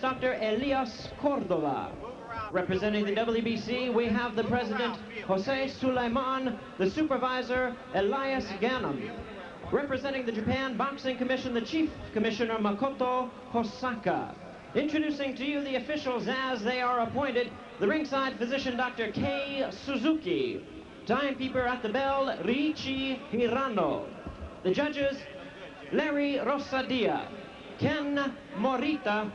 Dr. Elias Cordova. Representing the WBC, we have the president, Jose Sulaiman, the supervisor, Elias Ganem. Representing the Japan Boxing Commission, the chief commissioner, Makoto Hosaka. Introducing to you the officials as they are appointed, the ringside physician, Dr. Kei Suzuki. Timekeeper at the bell, Riichi Hirano. The judges, Larry Rosadia, Ken Morita,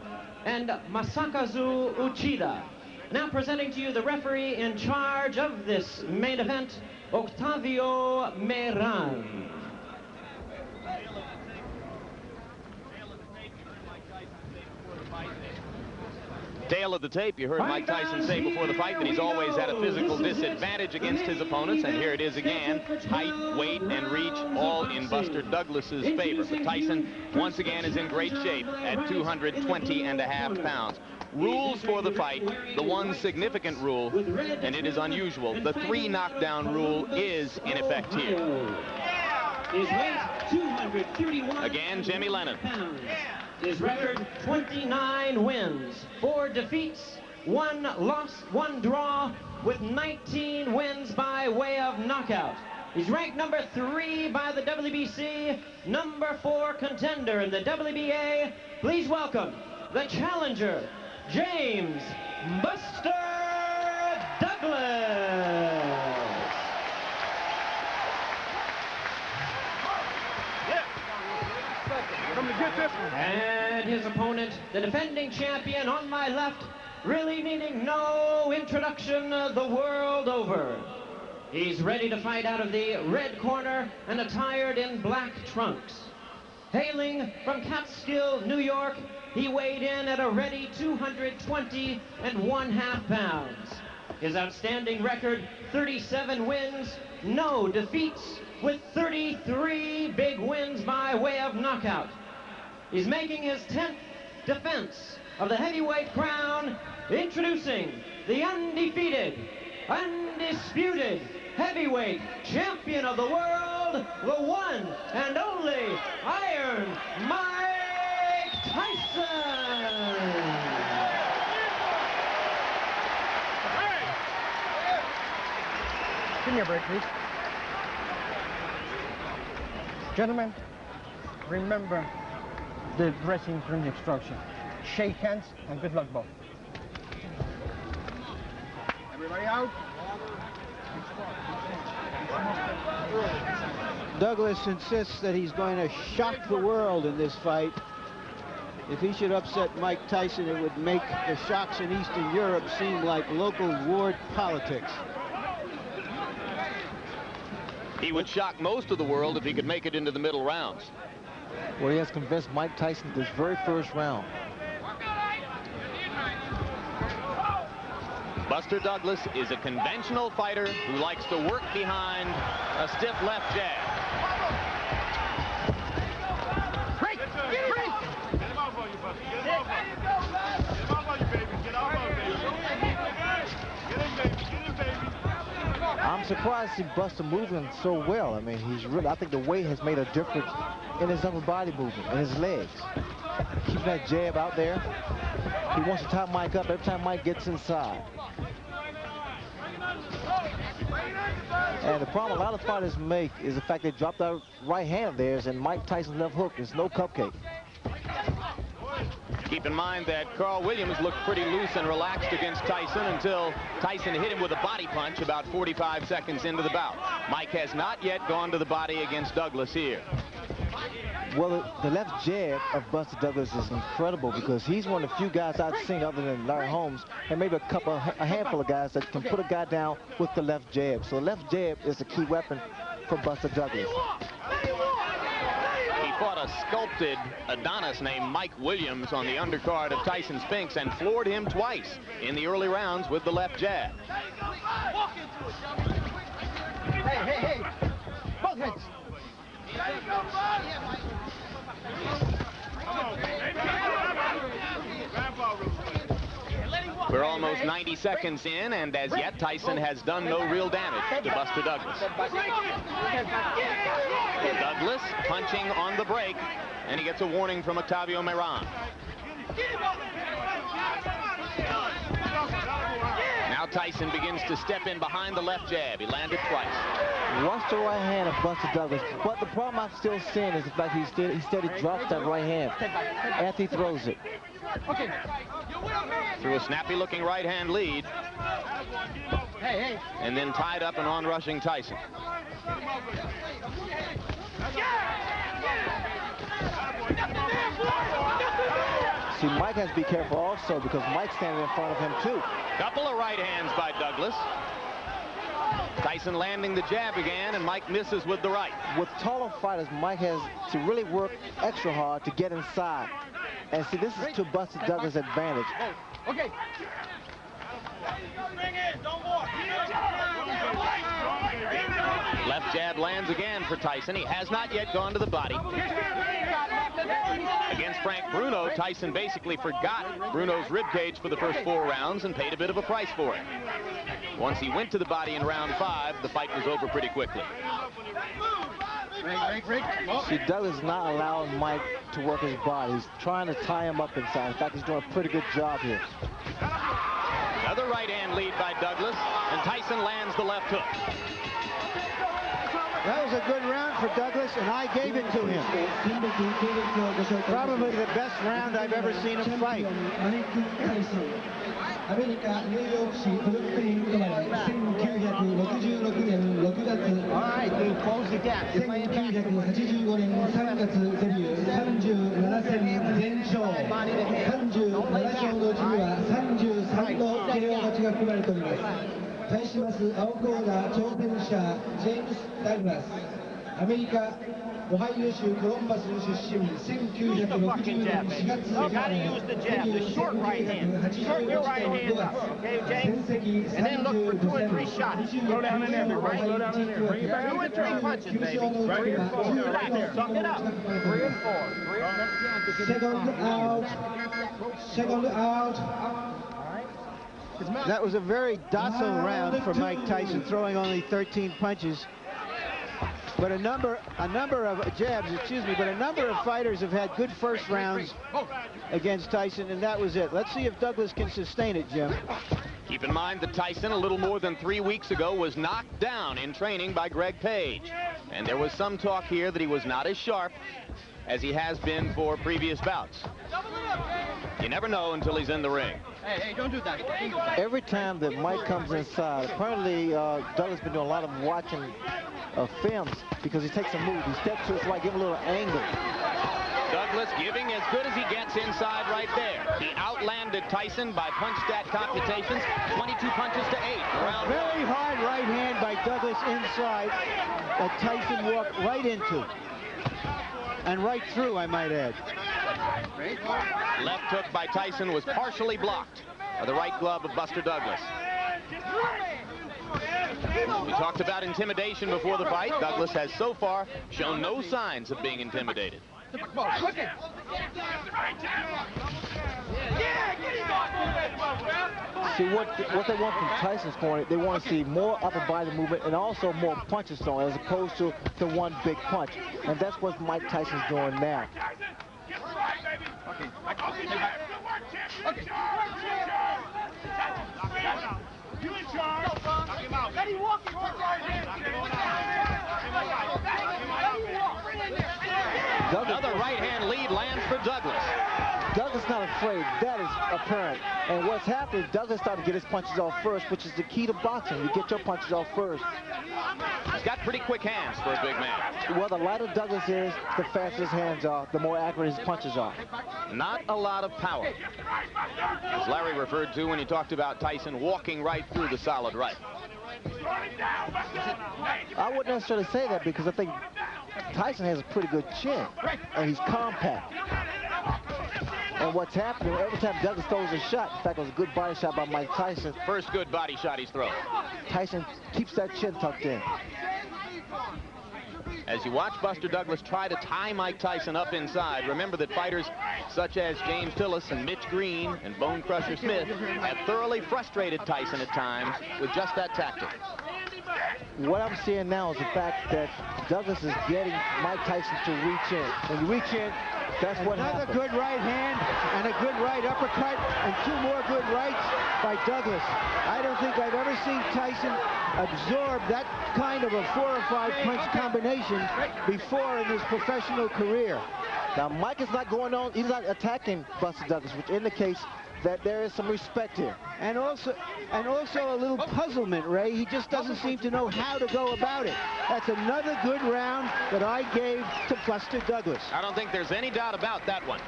and Masakazu Uchida. Now presenting to you the referee in charge of this main event, Octavio Meran. Tail of the tape, you heard Mike Tyson say before the fight that he's always had a physical disadvantage against his opponents, and here it is again. Height, weight, and reach all in Buster Douglas's favor. But Tyson, once again, is in great shape at 220.5 pounds. Rules for the fight, the one significant rule, and it is unusual, the 3 knockdown rule is in effect here. Again, Jimmy Lennon. His record, 29 wins, 4 defeats, 1 loss, 1 draw, with 19 wins by way of knockout. He's ranked number 3 by the WBC, number 4 contender in the WBA. Please welcome the challenger, James Buster Douglas. And his opponent, the defending champion on my left, really needing no introduction the world over. He's ready to fight out of the red corner and attired in black trunks. Hailing from Catskill, New York, he weighed in at a ready 220.5 pounds. His outstanding record, 37 wins, no defeats, with 33 big wins by way of knockout. He's making his 10th defense of the heavyweight crown, introducing the undefeated, undisputed heavyweight champion of the world, the one and only Iron Mike Tyson. Give me a break, please. Gentlemen, remember the dressing room instruction. Shake hands and good luck, both. Everybody out. Douglas insists that he's going to shock the world in this fight. If he should upset Mike Tyson, it would make the shocks in Eastern Europe seem like local ward politics. He would shock most of the world if he could make it into the middle rounds. Well, he has convinced Mike Tyson this very first round. Buster Douglas is a conventional fighter who likes to work behind a stiff left jab. Break! Break! Get him off on you, Buster. Get him off on you. Get him off on you, baby. Get off on you, baby. Get him, baby. Get him, baby. I'm surprised to see Buster moving so well. I mean, he's really, I think the weight has made a difference in his upper body movement and his legs. Keeping that jab out there. He wants to tie Mike up every time Mike gets inside. And the problem a lot of fighters make is the fact they dropped that right hand of theirs, and Mike Tyson's left hook is no cupcake. Keep in mind that Carl Williams looked pretty loose and relaxed against Tyson until Tyson hit him with a body punch about 45 seconds into the bout. Mike has not yet gone to the body against Douglas here. Well, the left jab of Buster Douglas is incredible because he's one of the few guys I've seen other than Larry Holmes and maybe a handful of guys that can put a guy down with the left jab. So the left jab is the key weapon for Buster Douglas. He fought a sculpted Adonis named Mike Williams on the undercard of Tyson Spinks and floored him twice in the early rounds with the left jab. Hey! Both heads! We're almost 90 seconds in, and as yet, Tyson has done no real damage to Buster Douglas. Douglas punching on the break, and he gets a warning from Octavio Meran. Tyson begins to step in behind the left jab. He landed twice. Watch the right hand of Buster Douglas. But the problem I'm still seeing is the fact he steady drops that right hand after he throws it. Through a snappy-looking right-hand lead. And then tied up and on-rushing Tyson. See, Mike has to be careful also because Mike's standing in front of him too. Couple of right hands by Douglas. Tyson landing the jab again, and Mike misses with the right. With taller fighters, Mike has to really work extra hard to get inside. And see, this is to Buster Douglas' advantage. Okay. Left jab lands again for Tyson. He has not yet gone to the body. Against Frank Bruno, Tyson basically forgot Bruno's ribcage for the first 4 rounds and paid a bit of a price for it. Once he went to the body in round 5, the fight was over pretty quickly. See, Douglas is not allowing Mike to work his body. He's trying to tie him up inside. In fact, he's doing a pretty good job here. Another right hand lead by Douglas, and Tyson lands the left hook. That was a good round for Douglas, and I gave it to him. Probably the best round I've ever seen him fight. アメリカ・ニューヨーク市ブルックリン生まれ1966年6月1985年3月デビュー37戦全勝37勝のうちには33の KO 勝ちが含まれております。対します青コーナー挑戦者ジェームス・ダグラスアメリカ オハイオ州コロンバス出身1960年4月生まれ1981年5月戦績35戦25戦のオハイ実況9勝のうちは16のSecond out. That was a very docile round for Mike Tyson, throwing only 13 punches. But a number of jabs, but a number of fighters have had good first rounds against Tyson, and that was it. Let's see if Douglas can sustain it, Jim. Keep in mind that Tyson, a little more than 3 weeks ago, was knocked down in training by Greg Page. And there was some talk here that he was not as sharp as he has been for previous bouts. You never know until he's in the ring. Hey, don't do that. Every time that Mike comes inside, apparently Douglas has been doing a lot of watching films because he takes a move. He steps to his right, give him a little angle. Douglas giving as good as he gets inside right there. He outlanded Tyson by punch stat computations, 22 punches to 8. A very hard right hand by Douglas inside that Tyson walked right into. And right through, I might add. Left hook by Tyson was partially blocked by the right glove of Buster Douglas. We talked about intimidation before the fight. Douglas has so far shown no signs of being intimidated. See, what they want from Tyson's corner, they want to see more upper body movement and also more punches thrown as opposed to the one big punch. And that's what Mike Tyson's doing now. Another right-hand lead lands for Douglas. Douglas not afraid. That is apparent. And what's happening, Douglas started to get his punches off first, which is the key to boxing. You get your punches off first. He's got pretty quick hands for a big man. Well, the lighter Douglas is, the faster his hands are, the more accurate his punches are. Not a lot of power. As Larry referred to when he talked about Tyson walking right through the solid right. I wouldn't necessarily say that because I think Tyson has a pretty good chin, and he's compact. And what's happening, every time Douglas throws a shot, in fact, it was a good body shot by Mike Tyson. First good body shot he's thrown. Tyson keeps that chin tucked in. As you watch Buster Douglas try to tie Mike Tyson up inside, remember that fighters such as James Tillis and Mitch Green and Bone Crusher Smith have thoroughly frustrated Tyson at times with just that tactic. What I'm seeing now is the fact that Douglas is getting Mike Tyson to reach in. When you reach in, That's what Another happened. good right hand and a good right uppercut and 2 more good rights by Douglas. I don't think I've ever seen Tyson absorb that kind of a 4 or 5 punch combination before in his professional career. Now, Mike is not going on, he's not attacking Buster Douglas, which indicates that there is some respect here. And also a little puzzlement, Ray. He just doesn't seem to know how to go about it. That's another good round that I gave to Buster Douglas. I don't think there's any doubt about that one.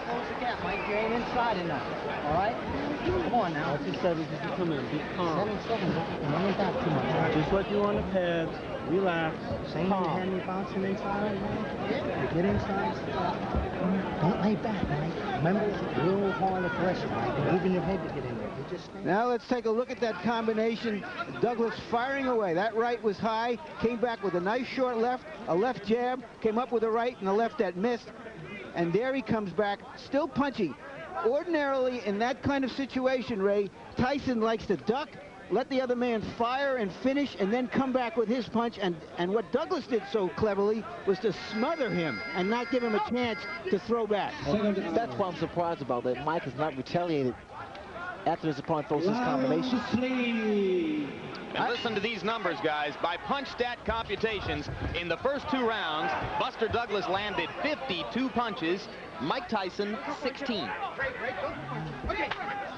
Close the gap, Mike. You ain't inside enough. All right? Come on now. That's just 7 just come in. Be calm. 7 seconds. Don't make that too much. Just like you on the pads. Relax. Same way you had me bouncing inside, man. You get inside. Don't lay back, Mike. Remember, it's real hard aggression, Mike. You're moving your head to get in there. You just stay. Now let's take a look at that combination. Douglas firing away. That right was high, came back with a nice short left, a left jab, came up with a right and a left that missed. And there he comes back, still punching. Ordinarily, in that kind of situation, Ray, Tyson likes to duck, let the other man fire and finish, and then come back with his punch. And what Douglas did so cleverly was to smother him and not give him a chance to throw back. And that's what I'm surprised about, that Mike has not retaliated after his opponent throws his combination. And listen to these numbers, guys. By punch stat computations, in the first 2 rounds, Buster Douglas landed 52 punches, Mike Tyson 16.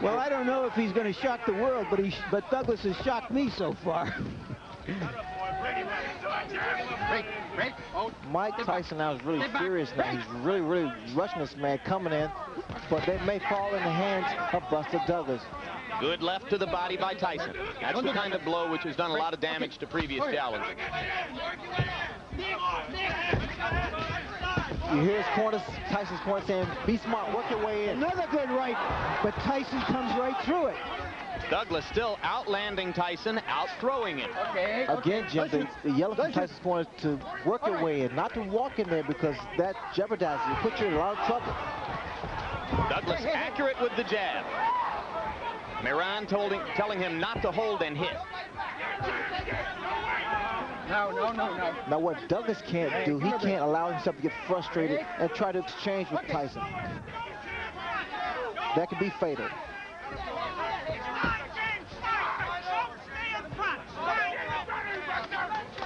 Well, I don't know if he's going to shock the world, but Douglas has shocked me so far. Mike Tyson now is really furious now. He's really rushing this man coming in, but they may fall in the hands of Buster Douglas. Good left to the body by Tyson. That's the kind of blow which has done a lot of damage to previous challengers. You hear his corner, Tyson's corner saying, be smart, work your way in. Another good right, but Tyson comes right through it. Douglas still outlanding Tyson, out-throwing him. Again, Jim, the yellow from Tyson's corner to work your way in, not to walk in there because that jeopardizes you, put you in a lot of trouble. Douglas accurate with the jab. Miran telling him not to hold and hit. No. Now what Douglas can't do, he can't allow himself to get frustrated and try to exchange with Tyson. That could be fatal.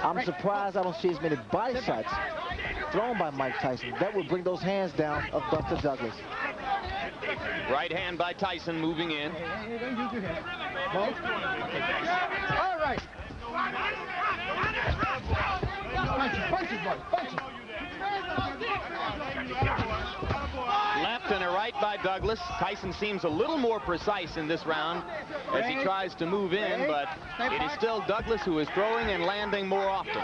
I'm surprised I don't see as many body shots thrown by Mike Tyson. That would bring those hands down of Buster Douglas. Right hand by Tyson moving in. All right. Punches, punches. Left and a right by Douglas. Tyson seems a little more precise in this round as he tries to move in, but it is still Douglas who is throwing and landing more often.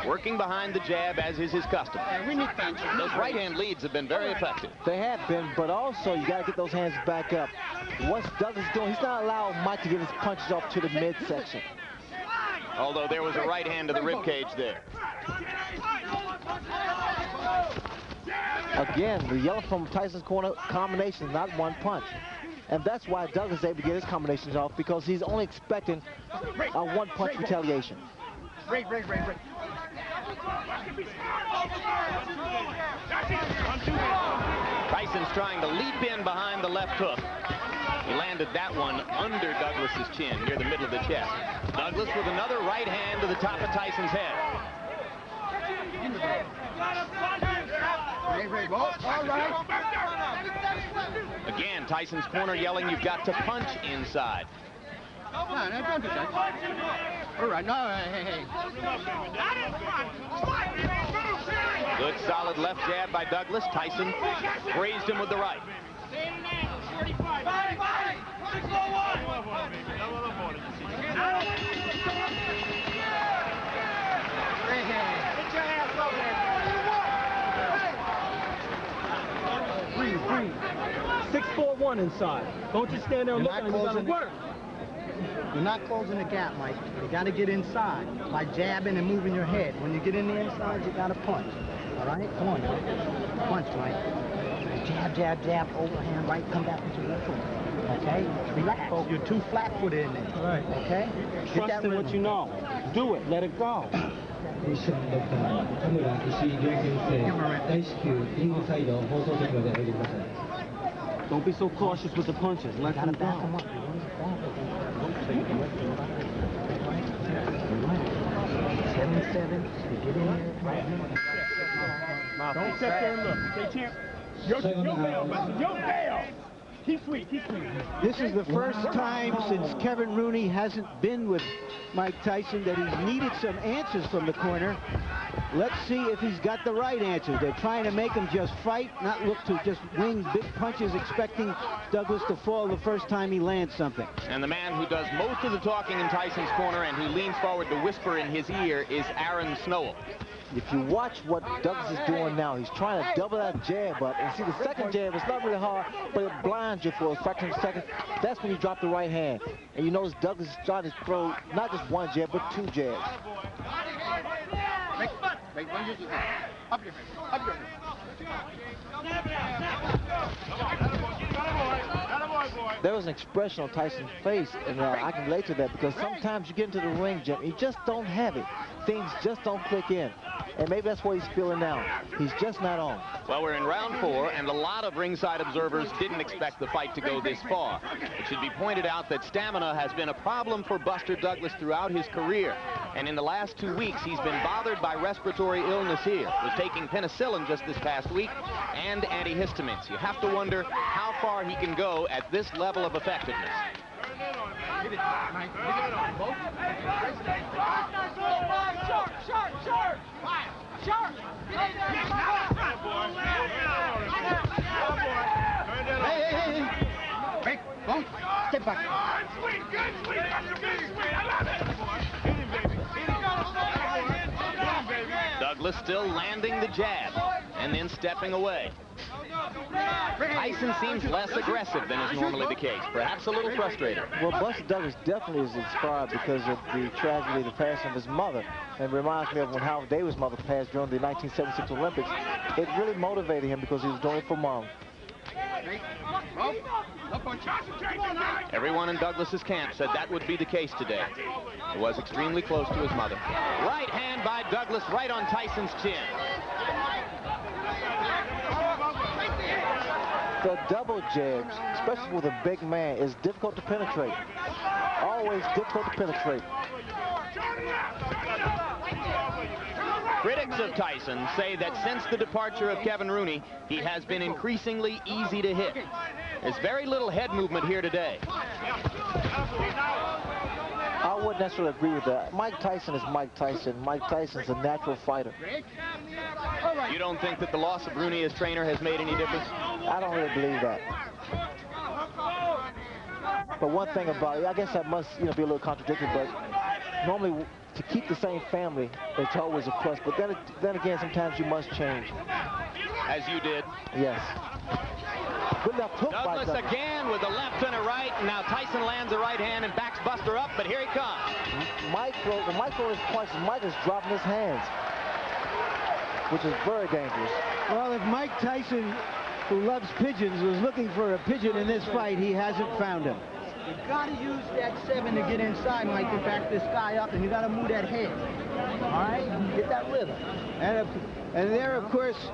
Working behind the jab, as is his custom. Those right-hand leads have been very effective. They have been, but also you got to get those hands back up. What's Douglas doing? He's not allowing Mike to get his punches off to the midsection. Although there was a right hand to the ribcage there. Again, the yellow from Tyson's corner combination is not one punch. And that's why Douglas is able to get his combinations off, because he's only expecting a one-punch retaliation. Break. Tyson's trying to leap in behind the left hook. He landed that one under Douglas's chin, near the middle of the chest. Douglas with another right hand to the top of Tyson's head. All right. Again, Tyson's corner yelling, you've got to punch inside. No, don't do that. All right, no, hey. Good solid left jab by Douglas. Tyson grazed him with the right. Breathe. 6-4-1 inside. Don't just stand there and look at him. You gotta work. You're not closing the gap, Mike. You got to get inside by jabbing and moving your head. When you get in the inside, you got to punch. All right? Come on, Mike. Punch, Mike. Jab, overhand, right, come back with your left hook. Okay? Relax. You're too flat-footed in there. Right. Okay? Trust in what you know. Do it. Let it go. ミッションドクター田村石井亮先生、大至急リングサイド放送席までおいでください。 Don't be so cautious with the punches. Let them go. 7-7. Get in there. Don't sit there and look. They can't. Your bail, Buster. Your bail. Keep sweet. Keep sweet. This is the first time since Kevin Rooney hasn't been with Mike Tyson that he's needed some answers from the corner. Let's see if he's got the right answers. They're trying to make him just fight, not look to just wing big punches, expecting Douglas to fall the first time he lands something. And the man who does most of the talking in Tyson's corner and who leans forward to whisper in his ear is Aaron Snowell. If you watch what Douglas is doing now, he's trying to double that jab up. And see, the second jab, it's not really hard, but it blinds you for a fraction of a second. That's when you drop the right hand. And you notice Douglas is trying to throw not just one jab, but two jabs. There was an expression on Tyson's face, and I can relate to that because sometimes you get into the ring, Jim, you just don't have it. Things just don't click in. And maybe that's what he's feeling now. He's just not on. Well, we're in round 4, and a lot of ringside observers didn't expect the fight to go this far. It should be pointed out that stamina has been a problem for Buster Douglas throughout his career. And in the last 2 weeks, he's been bothered by respiratory illness here. Was taking penicillin just this past week and antihistamines. You have to wonder how far he can go at this level of effectiveness. Step back. Douglas still landing the jab and then stepping away. Tyson seems less aggressive than is normally the case, perhaps a little frustrated. Well, Buster Douglas definitely is inspired because of the tragedy, the passing of his mother. And it reminds me of when Howard Davis' mother passed during the 1976 Olympics. It really motivated him because he was doing it for Mom. Everyone in Douglas's camp said that would be the case today. He was extremely close to his mother. Right hand by Douglas right on Tyson's chin. The double jabs, especially with a big man, is difficult to penetrate. Always difficult to penetrate. Critics of Tyson say that since the departure of Kevin Rooney, he has been increasingly easy to hit. There's very little head movement here today. I wouldn't necessarily agree with that. Mike Tyson is Mike Tyson. Mike Tyson's a natural fighter. You don't think that the loss of Rooney as trainer has made any difference? I don't really believe that. But one thing about it, I guess that must, be a little contradictory, but normally to keep the same family, it's always a plus. But then again, sometimes you must change. As you did. Yes. Good left hook by Douglas again with a left and a right. Now Tyson lands a right hand and backs Buster up, but here he comes. When Mike throws his punches, Mike is dropping his hands, which is very dangerous. Well, if Mike Tyson, who loves pigeons, was looking for a pigeon in this fight, he hasn't found him. You got to use that 7 to get inside, Mike, to back this guy up, and you got to move that head. All right? Get that rhythm. And there, of course,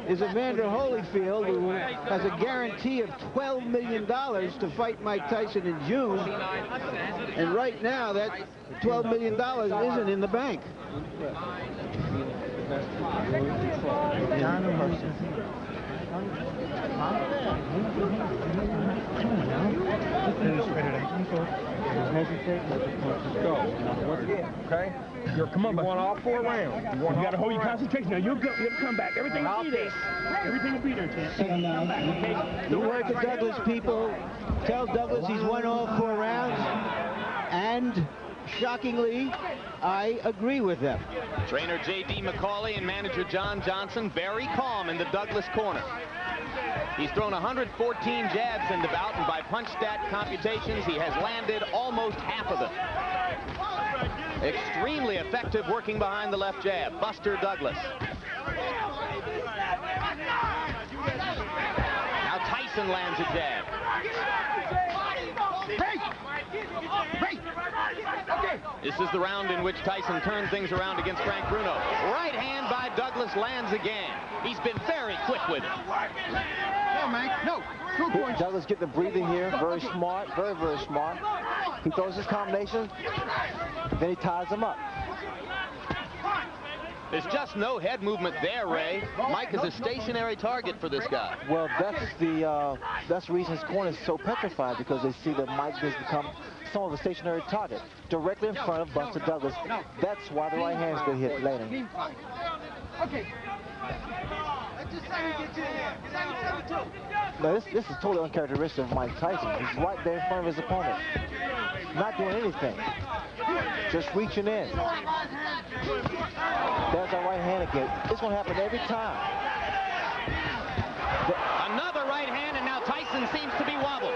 is Evander Holyfield, who has a guarantee of $12 million to fight Mike Tyson in June. And right now, that $12 million isn't in the bank. Okay? Come on, you want all 4 rounds. You got to hold your concentration. Now you'll come back. Everything will be there. Everything will be there, champ. Come back, okay? The word to Douglas people, tell Douglas he's won all 4 rounds, and shockingly, I agree with them. Trainer J.D. McCauley and manager John Johnson very calm in the Douglas corner. He's thrown 114 jabs in the bout, and by punch stat computations, he has landed almost half of them. Extremely effective working behind the left jab. Buster Douglas. Now Tyson lands a jab. This is the round in which Tyson turned things around against Frank Bruno. Right hand by Douglas lands again. He's been very quick with it. Douglas getting the breathing here. Very smart. Very, very smart. He throws his combination. Then he ties him up. There's just no head movement there, Ray. Mike is a stationary target for this guy. Well, that's the reason his corner is so petrified, because they see that Mike has become somewhat of a stationary target directly in front of Buster Douglas. That's why the right hand's been hit later. Okay. Now, this is totally uncharacteristic of Mike Tyson. He's right there in front of his opponent, not doing anything, just reaching in. There's that right hand again. It's going to happen every time. Another right hand, and now Tyson seems to be wobbled.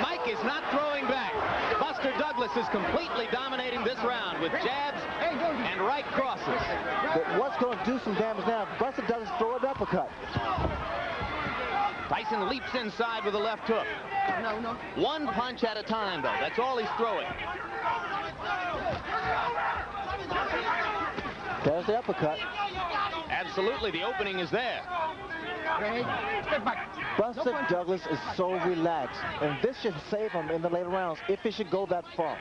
Mike is not throwing back. Buster Douglas is completely dominating this round with jabs and right crosses. But what's going to do some damage now? Buster Douglas throw an uppercut. Tyson leaps inside with a left hook. One punch at a time, though. That's all he's throwing. There's the uppercut. Absolutely, the opening is there. Buster Douglas is so relaxed, and this should save him in the later rounds if it should go that far.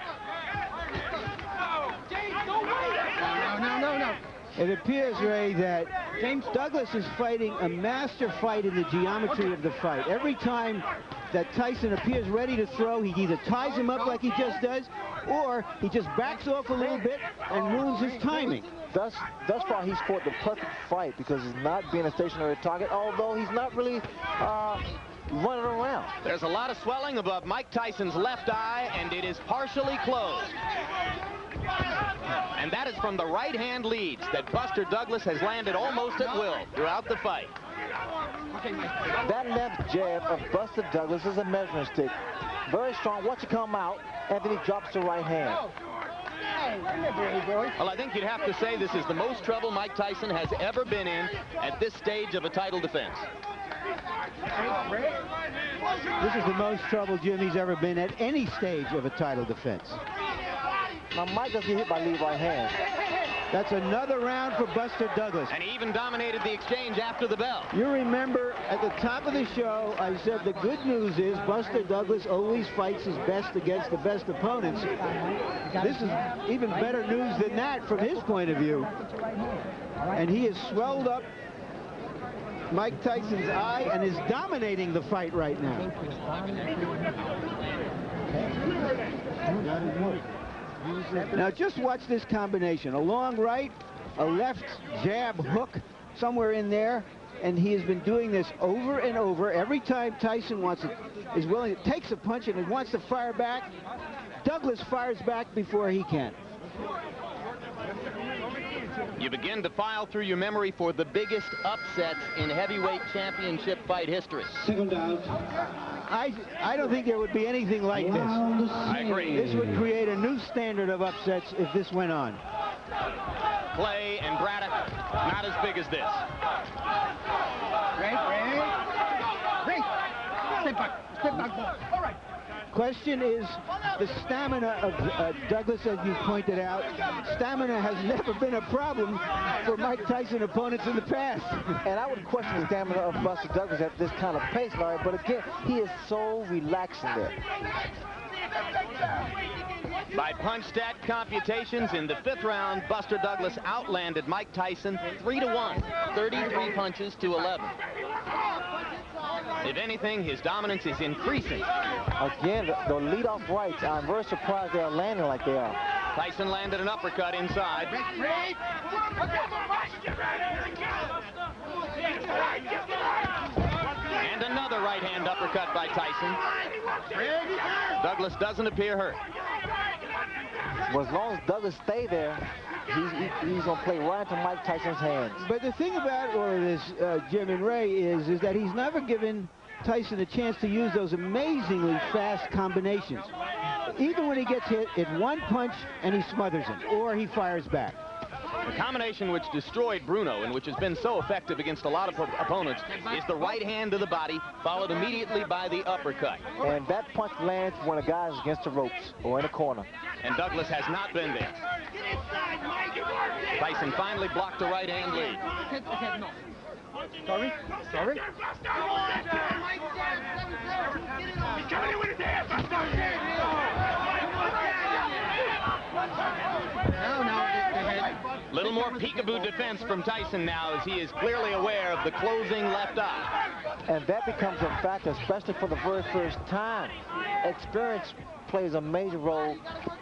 No. It appears, Ray, that James Douglas is fighting a master fight in the geometry of the fight. Every time that Tyson appears ready to throw, he either ties him up like he just does, or he just backs off a little bit and ruins his timing. Thus far, he's fought the perfect fight because he's not being a stationary target, although he's not really running around. There's a lot of swelling above Mike Tyson's left eye, and it is partially closed. And that is from the right-hand leads that Buster Douglas has landed almost at will throughout the fight. That left jab of Buster Douglas is a measuring stick. Very strong. Watch it come out, and then he drops the right hand. Well, I think you'd have to say this is the most trouble Mike Tyson has ever been in at this stage of a title defense. This is the most trouble Jimmy's ever been at any stage of a title defense. Now, Mike doesn't get hit by lead right hand. That's another round for Buster Douglas. And he even dominated the exchange after the bell. You remember at the top of the show, I said the good news is Buster Douglas always fights his best against the best opponents. This is even better news than that from his point of view. And he has swelled up Mike Tyson's eye and is dominating the fight right now. Now just watch this combination. A long right, a left jab hook somewhere in there, and he has been doing this over and over. Every time Tyson is willing, takes a punch and wants to fire back, Douglas fires back before he can. You begin to file through your memory for the biggest upsets in heavyweight championship fight history. Second out. I don't think there would be anything like this. I agree. This would create a new standard of upsets if this went on. Clay and Braddock, not as big as this. Step back. All right. Question is the stamina of Douglas, as you pointed out. Stamina has never been a problem for Mike Tyson opponents in the past. And I would question the stamina of Buster Douglas at this kind of pace, Larry, but again, he is so relaxed in there. By punch stat computations, in the 5th round, Buster Douglas outlanded Mike Tyson 3-1, 33 punches to 11. If anything, his dominance is increasing. Again, the lead-off rights, I'm very surprised they are landing like they are. Tyson landed an uppercut inside. And another right-hand uppercut by Tyson. Douglas doesn't appear hurt. Well, as long as Douglas stay there, he's going to play right into Mike Tyson's hands. But the thing about all of this, Jim and Ray, is that he's never given Tyson a chance to use those amazingly fast combinations. Even when he gets hit, it's one punch and he smothers him, or he fires back. The combination which destroyed Bruno and which has been so effective against a lot of opponents is the right hand to the body, followed immediately by the uppercut. And that punch lands when a guy is against the ropes or in a corner. And Douglas has not been there. Tyson finally blocked the right hand lead. Sorry? Sorry? He's coming in with his hands. Little more peekaboo defense from Tyson now, as he is clearly aware of the closing left eye. And that becomes a factor, especially for the very first time. Experience plays a major role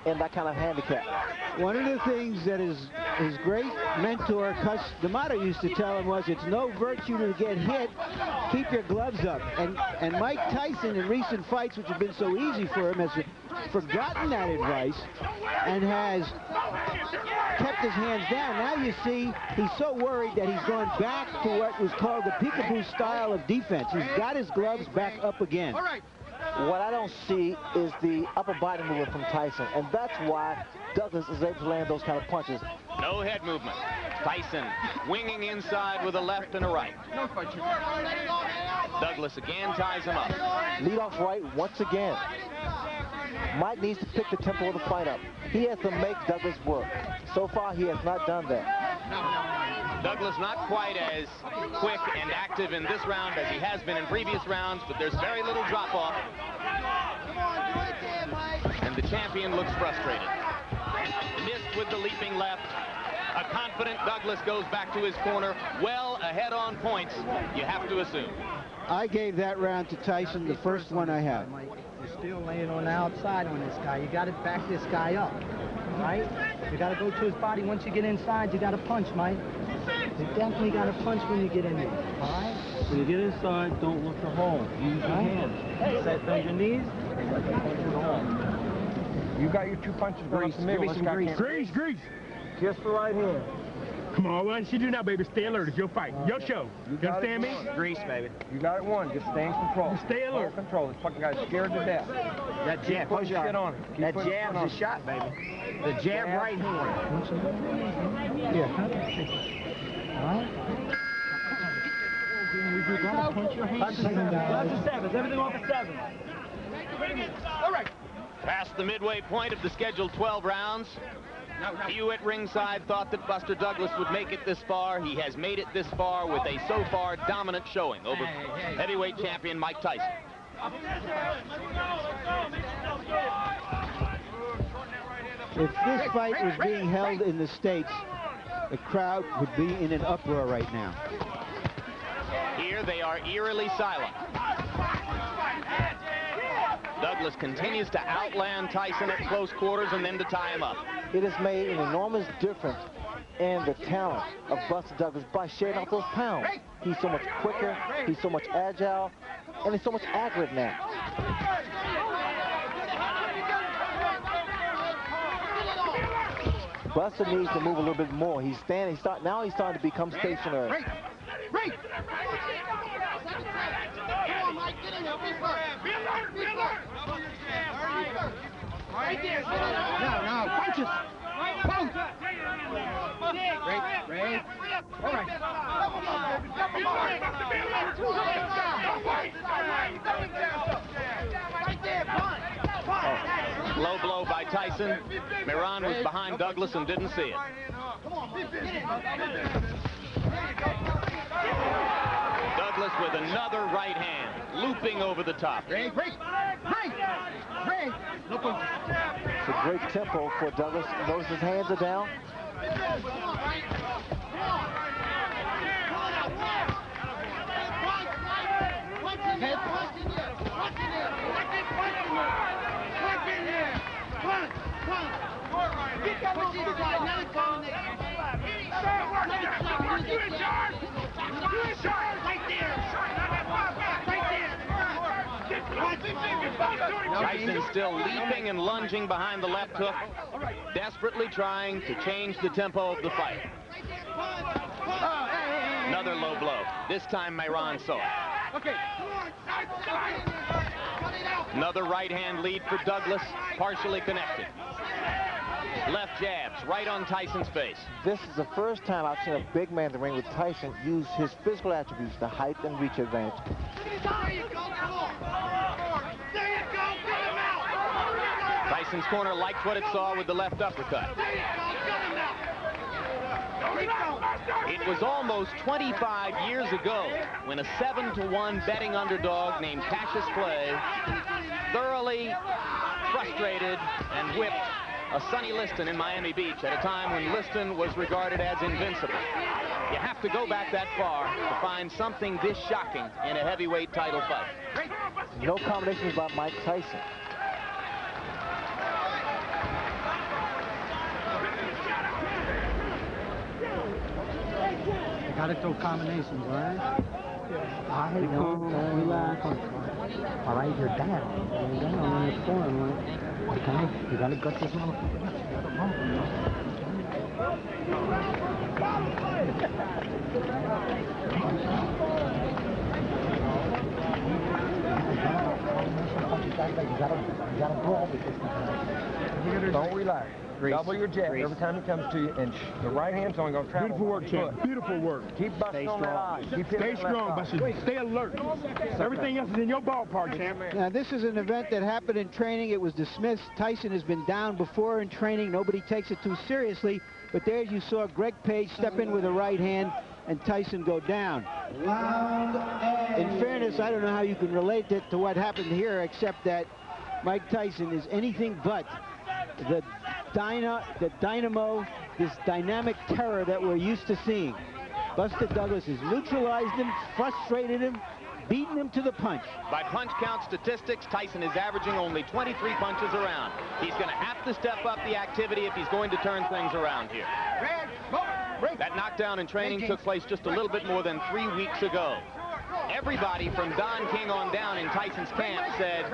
in that kind of handicap. One of the things that his great mentor, Cus D'Amato, used to tell him was, it's no virtue to get hit, keep your gloves up. And Mike Tyson, in recent fights, which have been so easy for him, has forgotten that advice and has kept his hands down. Now you see he's so worried that he's gone back to what was called the peekaboo style of defense. He's got his gloves back up again. What I don't see is the upper body movement from Tyson, and that's why Douglas is able to land those kind of punches. No head movement. Tyson winging inside with a left and a right. Douglas again ties him up. Lead off right once again. Mike needs to pick the tempo of the fight up. He has to make Douglas work. So far, he has not done that. Douglas not quite as quick and active in this round as he has been in previous rounds, but there's very little drop-off. And the champion looks frustrated. Missed with the leaping left. A confident Douglas goes back to his corner, well ahead on points, you have to assume. I gave that round to Tyson, the first one I have. You're still laying on the outside on this guy. You got to back this guy up, right? You got to go to his body. Once you get inside, you got to punch, Mike. You definitely got to punch when you get in there, all right? When you get inside, don't look for home. Use your hands. Set on your knees. You got your two punches. Grease, maybe some grease. Grease. Kiss the right hand. Come on, what you do now, baby? Stay alert. It's your fight. Your show. You understand me? Grease, baby. You got it won. Just stay in control. Stay alert. Control. This fucking guy's scared to death. That jab, put shit on him. That jab's a shot, baby. The jab right hand. Yeah. All right. You gotta punch your hands. That's a sevens. Everything off a seven. All right. Past the midway point of the scheduled 12 rounds. Few at ringside thought that Buster Douglas would make it this far. He has made it this far with a so far dominant showing over heavyweight champion Mike Tyson. If this fight was being held in the States, the crowd would be in an uproar right now. Here they are eerily silent. Douglas continues to outland Tyson at close quarters and then to tie him up. It has made an enormous difference in the talent of Buster Douglas by shedding off those pounds. He's so much quicker, he's so much agile, and he's so much accurate now. Buster needs to move a little bit more. He's standing, now he's starting to become stationary. Right. Now, punches. Punch. Right. All right. Low blow by Tyson. Miran was behind Douglas and didn't see it. Douglas with another right hand, looping over the top. It's a great tempo for Douglas. Notice his hands are down. Tyson still leaping and lunging behind the left hook, desperately trying to change the tempo of the fight. Another low blow. This time Miran saw it. Another right hand lead for Douglas, partially connected. left jabs right on Tyson's face. This is the first time I've seen a big man in the ring with Tyson use his physical attributes, the height and reach advantage. Tyson's corner liked what it saw with the left uppercut. It was almost 25 years ago when a 7-to-1 betting underdog named Cassius Clay thoroughly frustrated and whipped a Sonny Liston in Miami Beach at a time when Liston was regarded as invincible. You have to go back that far to find something this shocking in a heavyweight title fight. No combinations by Mike Tyson. You gotta throw combinations, right? All right, don't relax. All right, you're down. You're down on the form, right? Okay, you gotta gut this motherfucker. You gotta brawl with this thing. Don't relax. Double your jab every time it comes to you, and the right hand's only going to travel. Beautiful work, champ. Beautiful work. Keep busting on that eye. Stay strong, Buster. Stay alert. Everything else is in your ballpark, champ. Now, this is an event that happened in training. It was dismissed. Tyson has been down before in training. Nobody takes it too seriously. But there you saw Greg Page step in with a right hand and Tyson go down. In fairness, I don't know how you can relate it to what happened here, except that Mike Tyson is anything but the dynamo, this dynamic terror that we're used to seeing. Buster Douglas has neutralized him, frustrated him, beaten him to the punch. By punch count statistics, Tyson is averaging only 23 punches around. He's going to have to step up the activity if he's going to turn things around here. That knockdown in training took place just a little bit more than 3 weeks ago. Everybody from Don King on down in Tyson's camp said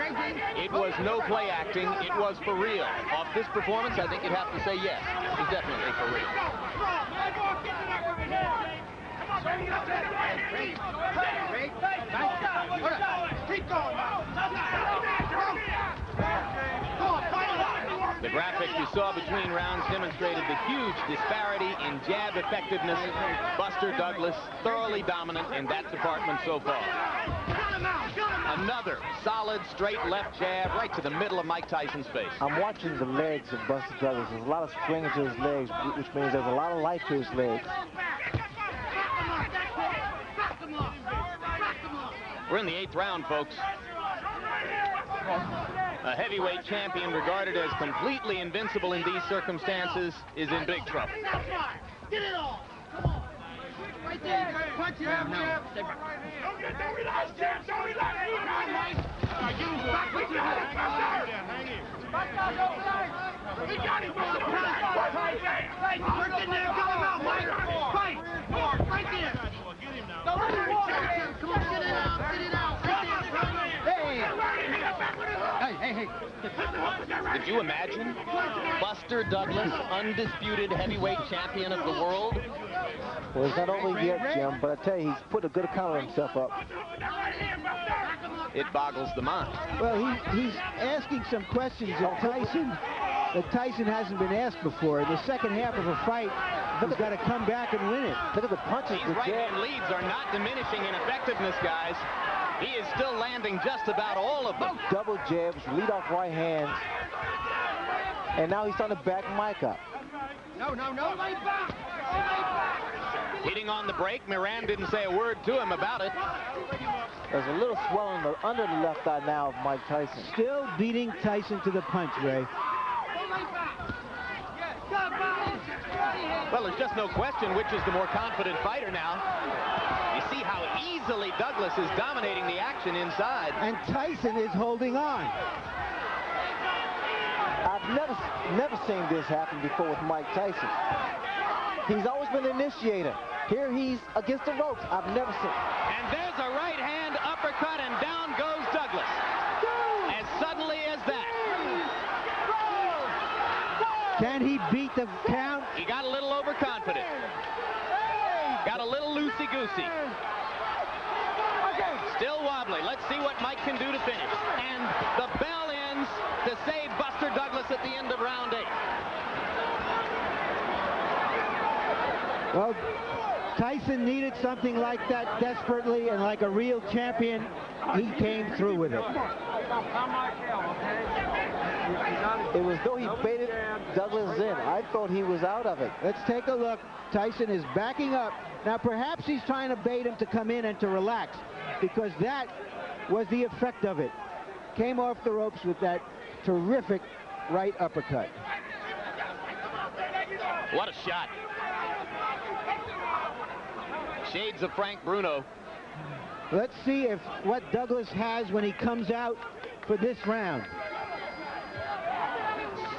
it was no play acting, it was for real. Off this performance, I think you'd have to say yes, it was definitely for real. The graphic you saw between rounds demonstrated the huge disparity in jab effectiveness. Buster Douglas thoroughly dominant in that department so far. Another solid straight left jab right to the middle of Mike Tyson's face. I'm watching the legs of Buster Douglas. There's a lot of string to his legs, which means there's a lot of life to his legs. We're in the 8th round, folks. A heavyweight champion regarded as completely invincible in these circumstances is in big trouble. Get it on! Come on! Right there! Punch it out now! Don't relax, Jam! Don't relax! Give him back with your head! Hang in! We got him! Work in there! Cut him out, Mike! Fight! Right there! Get him now! Don't let him walk! Come on, get it out! Get it out! Hey! Could you imagine Buster Douglas, undisputed heavyweight champion of the world? Well, it's not over yet, Jim, but I tell you, he's put a good account of himself up. It boggles the mind. Well, he's asking some questions of Tyson that Tyson hasn't been asked before. In the second half of a fight, he's got to come back and win it. Look at the punches. These right-hand leads are not diminishing in effectiveness, guys. He is still landing just about all of them. Double jabs, lead off right hands. And now he's starting to back Mike up. No, lay back! Hitting on the break, Moran didn't say a word to him about it. There's a little swelling under the left eye now of Mike Tyson. Still beating Tyson to the punch, Ray. Well, there's just no question which is the more confident fighter now. You see how easily Douglas is dominating the action inside. And Tyson is holding on. I've never seen this happen before with Mike Tyson. He's always been the initiator. Here he's against the ropes. I've never seen. And there's a right hand uppercut, and down goes Douglas. As suddenly as that. Can he beat the count? He got a little overconfident. Got a little loosey-goosey. Still wobbly. Let's see what Mike can do to finish. And the bell ends to save Buster Douglas at the end of round 8. Tyson needed something like that desperately, and like a real champion, he came through with it. It was though he baited Douglas in. I thought he was out of it. Let's take a look. Tyson is backing up. Now perhaps he's trying to bait him to come in and to relax, because that was the effect of it. Came off the ropes with that terrific right uppercut. What a shot. Shades of Frank Bruno. Let's see if what Douglas has when he comes out for this round.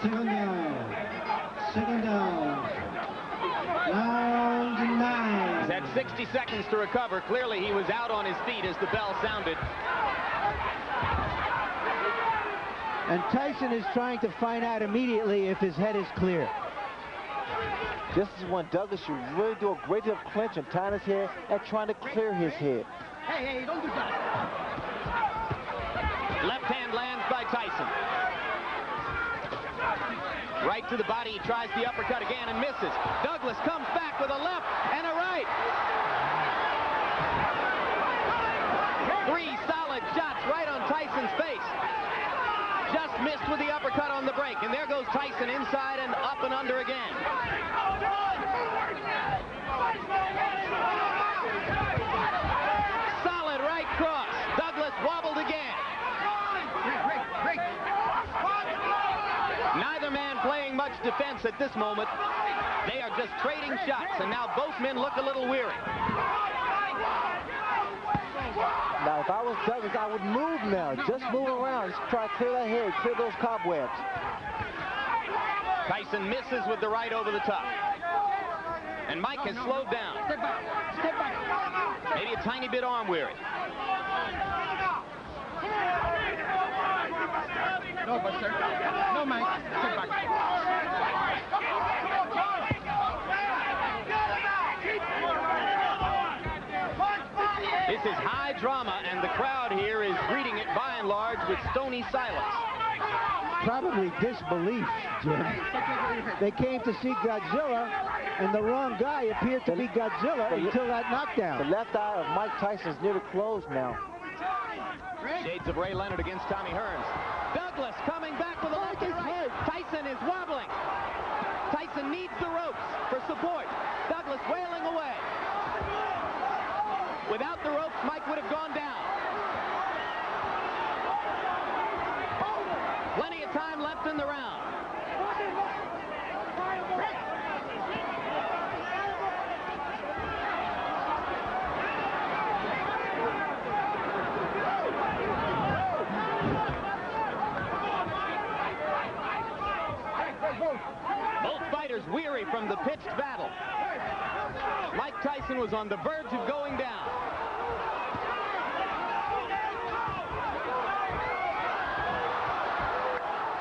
Second down. Second down. Round 9. He's had 60 seconds to recover. Clearly he was out on his feet as the bell sounded. And Tyson is trying to find out immediately if his head is clear. This is when Douglas should really do a great deal of clinching, tying his head and trying to clear his head. Hey, don't do that. Left hand lands by Tyson. Right to the body, he tries the uppercut again and misses. Douglas comes back with a left and a right. 3 solid shots right on Tyson's face. Just missed with the uppercut on the break, and there goes Tyson inside and up and under again. Solid right cross. Douglas wobbled again. Neither man playing much defense at this moment. They are just trading shots, and now both men look a little weary. Now, if I was Douglas, I would move now. Just move around. Just try to clear that head, clear those cobwebs. Tyson misses with the right over the top. And Mike has slowed down. Step back. Step back. Maybe a tiny bit arm weary. No, Buster. No, Mike. Step back. This is high drama, and the crowd here is greeting it by and large with stony silence. Probably disbelief, Jim. They came to see Godzilla, and the wrong guy appeared to be Godzilla until that knockdown. The left eye of Mike Tyson's nearly closed now. Shades of Ray Leonard against Tommy Hearns. Douglas coming back with a left and right. Tyson is wobbling. Tyson needs the ropes for support. Douglas wailing away. Without the ropes, Mike would have gone down. Plenty of time left in the round. Both fighters weary from the pitched battle. Mike Tyson was on the verge of going down.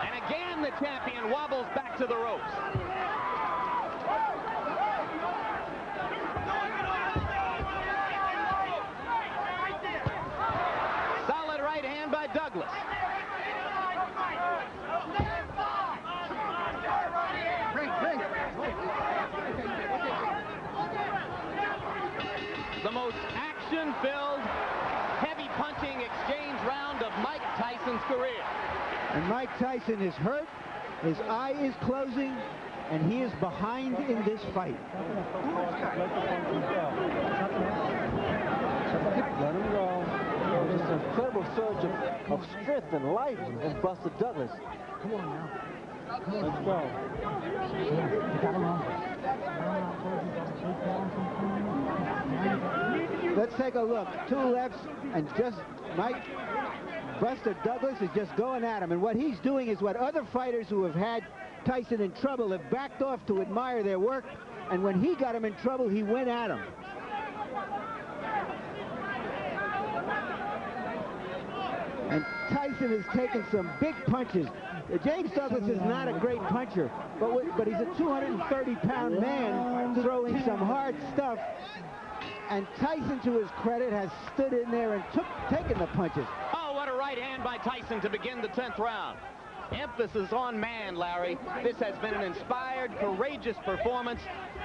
And again, the champion wobbles back to the ropes. Solid right hand by Douglas. The most action-filled, heavy punching exchange round of Mike Tyson's career. And Mike Tyson is hurt, his eye is closing, and he is behind in this fight. Let him go. There's an incredible surge of strength and life in Buster Douglas. Come on now. Let's go. Let's take a look. 2 lefts, and just Buster Douglas is just going at him. And what he's doing is what other fighters who have had Tyson in trouble have backed off to admire their work. And when he got him in trouble, he went at him. And Tyson has taken some big punches. James Douglas is not a great puncher, but he's a 230-pound man throwing some hard stuff. And Tyson, to his credit, has stood in there and taken the punches. Oh, what a right hand by Tyson to begin the 10th round. Emphasis on man, Larry. This has been an inspired, courageous performance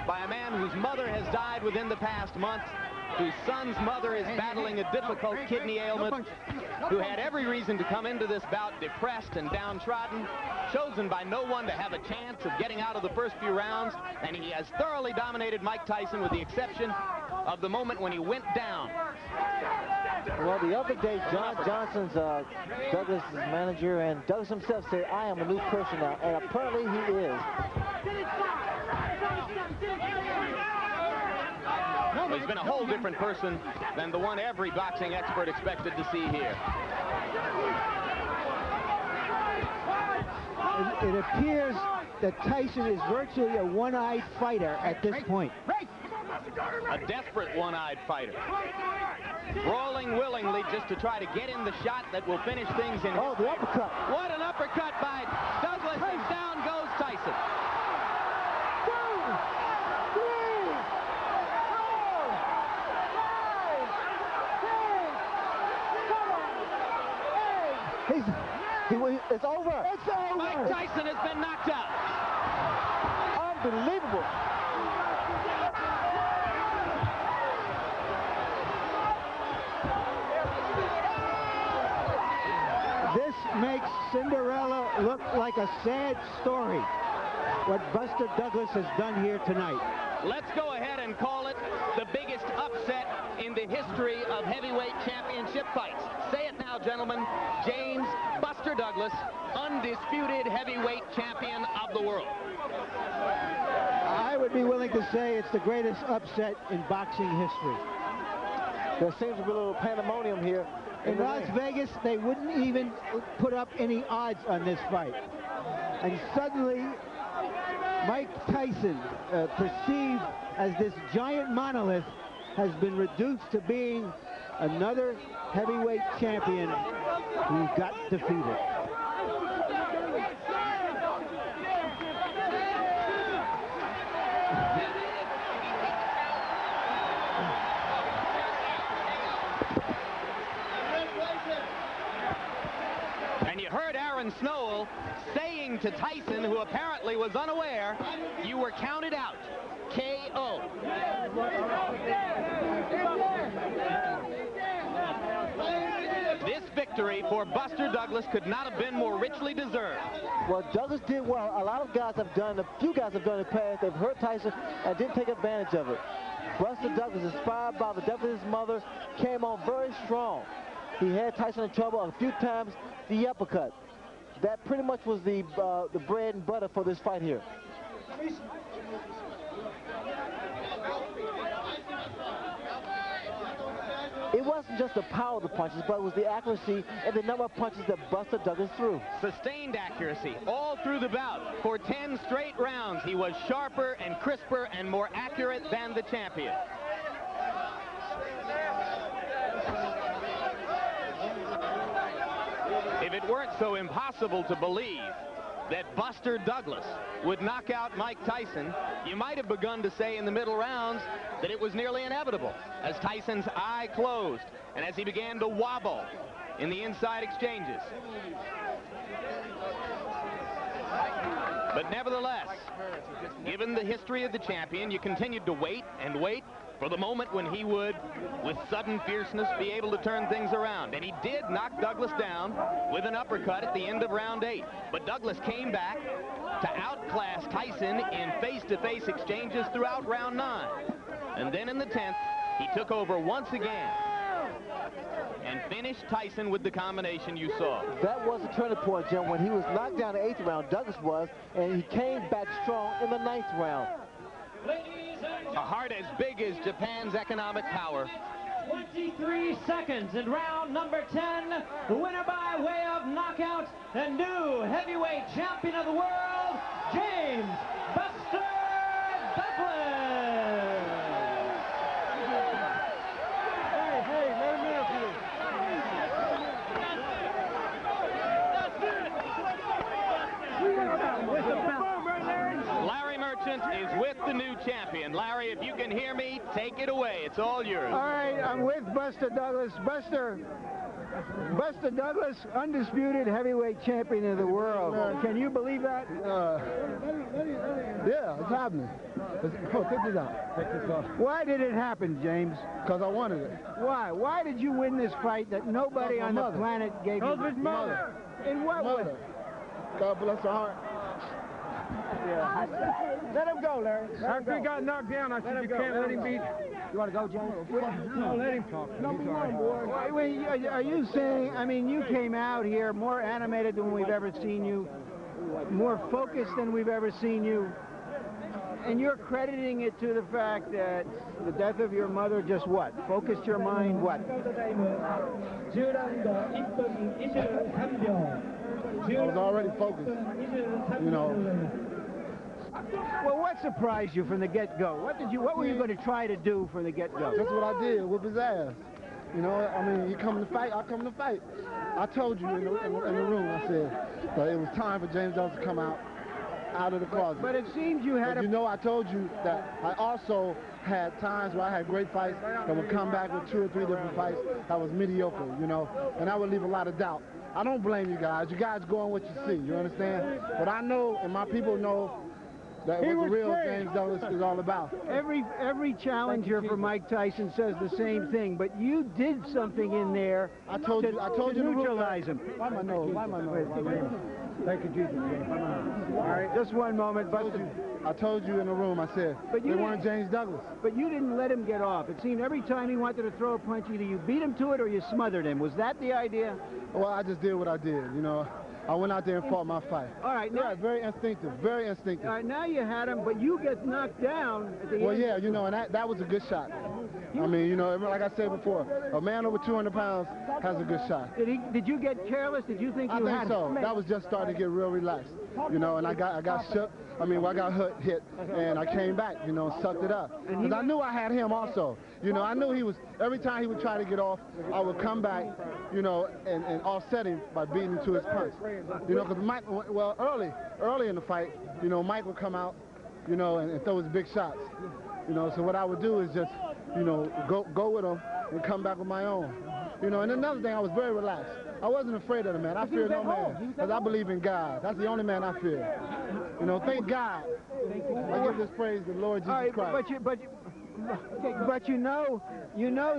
by a man whose mother has died within the past month, whose son's mother is battling a difficult kidney ailment, who had every reason to come into this bout depressed and downtrodden, chosen by no one to have a chance of getting out of the first few rounds, and he has thoroughly dominated Mike Tyson with the exception of the moment when he went down. Well, the other day, John Johnson's Douglas' manager and Douglas himself said, "I am a new person now," and apparently he is. Well, he's been a whole different person than the one every boxing expert expected to see here. It appears that Tyson is virtually a one-eyed fighter at this point. A desperate one-eyed fighter. Brawling willingly just to try to get in the shot that will finish things in. Oh, the uppercut. What an uppercut by Douglas, and down goes Tyson. It's over. It's over. Mike Tyson has been knocked out. Unbelievable. This makes Cinderella look like a sad story, what Buster Douglas has done here tonight. Let's go ahead and call it the biggest upset in the history of heavyweight championship fights. Say it now, gentlemen. James Buster Douglas, undisputed heavyweight champion of the world. I would be willing to say it's the greatest upset in boxing history. There seems to be a little pandemonium here. In Las Vegas, they wouldn't even put up any odds on this fight. And suddenly, Mike Tyson, perceived as this giant monolith, has been reduced to being another heavyweight champion who got defeated. And you heard Aaron Snowell saying to Tyson, who apparently was unaware, "You were counted out. KO." This victory for Buster Douglas could not have been more richly deserved. Well, Douglas did well. A lot of guys have done, a few guys have done in the past. They've hurt Tyson and didn't take advantage of it. Buster Douglas, inspired by the death of his mother, came on very strong. He had Tyson in trouble a few times. The uppercut. That pretty much was the bread and butter for this fight here. It wasn't just the power of the punches, but it was the accuracy and the number of punches that Buster Douglas threw. Sustained accuracy all through the bout. For 10 straight rounds, he was sharper and crisper and more accurate than the champion. If it weren't so impossible to believe that Buster Douglas would knock out Mike Tyson, you might have begun to say in the middle rounds that it was nearly inevitable, as Tyson's eye closed and as he began to wobble in the inside exchanges. But nevertheless, given the history of the champion, you continued to wait and wait for the moment when he would, with sudden fierceness, be able to turn things around. And he did knock Douglas down with an uppercut at the end of round 8. But Douglas came back to outclass Tyson in face-to-face exchanges throughout round 9. And then in the 10th, he took over once again and finished Tyson with the combination you saw. That was a turning point, Jim, when he was knocked down in the 8th round, Douglas was, and he came back strong in the 9th round. A heart as big as Japan's economic power. 23 seconds in round number 10. The winner by way of knockout and new heavyweight champion of the world, James Buster Douglas. Hey, let him interview. Larry Merchant is with the new champion. Larry, if you can hear me, take it away. It's all yours. All right, I'm with Buster Douglas. Buster, Buster Douglas, undisputed heavyweight champion of the world. Can you believe that? Yeah, it's happening. Take this out. Why did it happen, James? Because I wanted it. Why? Why did you win this fight that nobody on the planet gave you? His mother. In what way? God bless her heart. Yeah. Let him go, Larry. After he got knocked down, I said you can't let him beat. You want to go, James? No, let him talk. Number one, boy. Are you saying, I mean, you came out here more animated than we've ever seen you, more focused than we've ever seen you, and you're crediting it to the fact that the death of your mother just what? Focused your mind what? I was already focused, you know. Well, what surprised you from the get-go? What were you going to try to do from the get-go? That's what I did, whoop his ass. You know, I mean, he come to fight, I come to fight. I told you in the room, I said that it was time for James Douglas to come out of the closet. But it seems you had you know, I told you that I also had times where I had great fights that would come back with 2 or 3 different fights that was mediocre, you know, and that would leave a lot of doubt. I don't blame you guys. You guys go on what you see, you understand? But I know, and my people know, that what the real James Douglas is all about. Every challenger for Mike Tyson says the same thing, but you did something in there. I told you to neutralize him. Why my nose? Why my nose? Why my nose? Thank you, Jesus. All right, just one moment, Buster. I told you in the room, I said, they weren't James Douglas. But you didn't let him get off. It seemed every time he wanted to throw a punch, either you beat him to it or you smothered him. Was that the idea? Well, I just did what I did, you know. I went out there and fought my fight. All right. Now, yeah, very instinctive, very instinctive. All right, now you had him, but you get knocked down at the end. Well, yeah, you know, and that was a good shot. I mean, you know, like I said before, a man over 200 pounds has a good shot. Did you get careless? Did you think you had I think so. That was just starting to get real relaxed, you know, and I got shook. I mean, I got hit, and I came back, you know, sucked it up. Because I knew I had him also. You know, I knew he was, every time he would try to get off, I would come back, you know, and offset him by beating him to his punch. You know, because Mike, well, early in the fight, you know, Mike would come out, you know, and throw his big shots. You know, so what I would do is just, you know, go with him and come back with my own. You know, and another thing, I was very relaxed. I wasn't afraid of the man. I fear no man, because I believe in God. That's the only man I fear. You know, thank God. I give this praise to the Lord Jesus Christ. But you know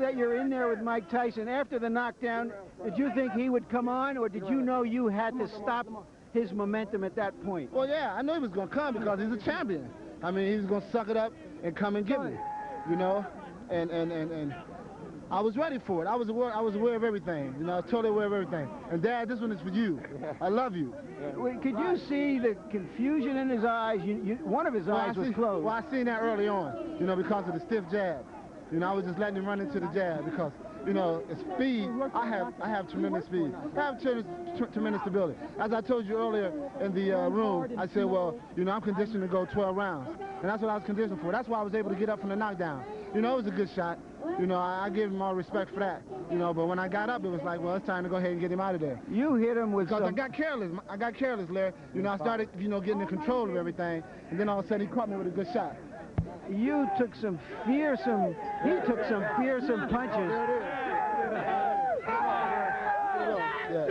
that you're in there with Mike Tyson. After the knockdown, did you think he would come on, or did you know you had to stop his momentum at that point? Well, yeah, I knew he was going to come because he's a champion. I mean, he was going to suck it up and come and get me, you know, and I was ready for it. I was aware of everything. You know, I was totally aware of everything. And Dad, this one is for you. I love you. Could you see the confusion in his eyes? One of his eyes was closed. Well, I seen that early on, you know, because of the stiff jab. You know, I was just letting him run into the jab because, you know, speed, I have tremendous speed. I have tremendous stability. As I told you earlier in the room, I said, well, you know, I'm conditioned to go 12 rounds. And that's what I was conditioned for. That's why I was able to get up from the knockdown. You know, it was a good shot. You know, I give him all respect for that. You know, but when I got up, it was like, well, it's time to go ahead and get him out of there. You hit him with because I got careless, Larry. You know, I started, you know, getting in control of everything. And then all of a sudden, he caught me with a good shot. You took some fearsome, he took some fearsome punches. Yeah.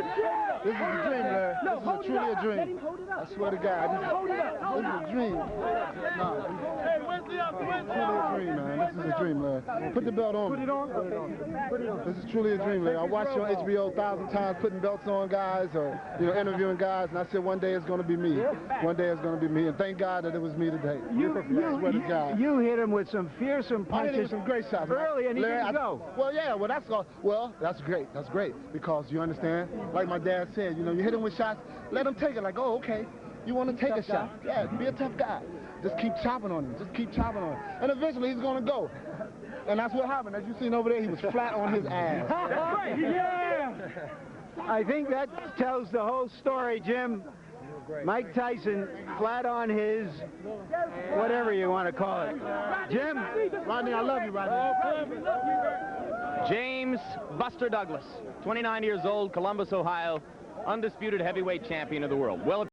This is a dream, Larry. This is truly a dream. I swear to God. This is a dream. No. This is truly a dream, man. This is a dream, Larry. Put the belt on me. Put it on. This is truly a dream, Larry. I watched you on HBO 1,000 times putting belts on guys or, you know, interviewing guys, and I said one day it's going to be me. One day it's going to be me, and thank God that it was me today. I swear to God. You hit him with some fearsome punches. I hit him with some great shots. Early, and he didn't go. Well, yeah, that's great. That's great, because you understand, like my dad said, you know, you hit him with shots, let him take it like, oh, okay, you want to take a shot. Yeah, be a tough guy. Just keep chopping on him. Just keep chopping on him. And eventually he's going to go. And that's what happened. As you seen over there, he was flat on his ass. That's right. Yeah. I think that tells the whole story, Jim. Mike Tyson flat on his, whatever you want to call it. Jim? Rodney, I love you, Rodney. James Buster Douglas, 29 years old, Columbus, Ohio, undisputed heavyweight champion of the world. Well.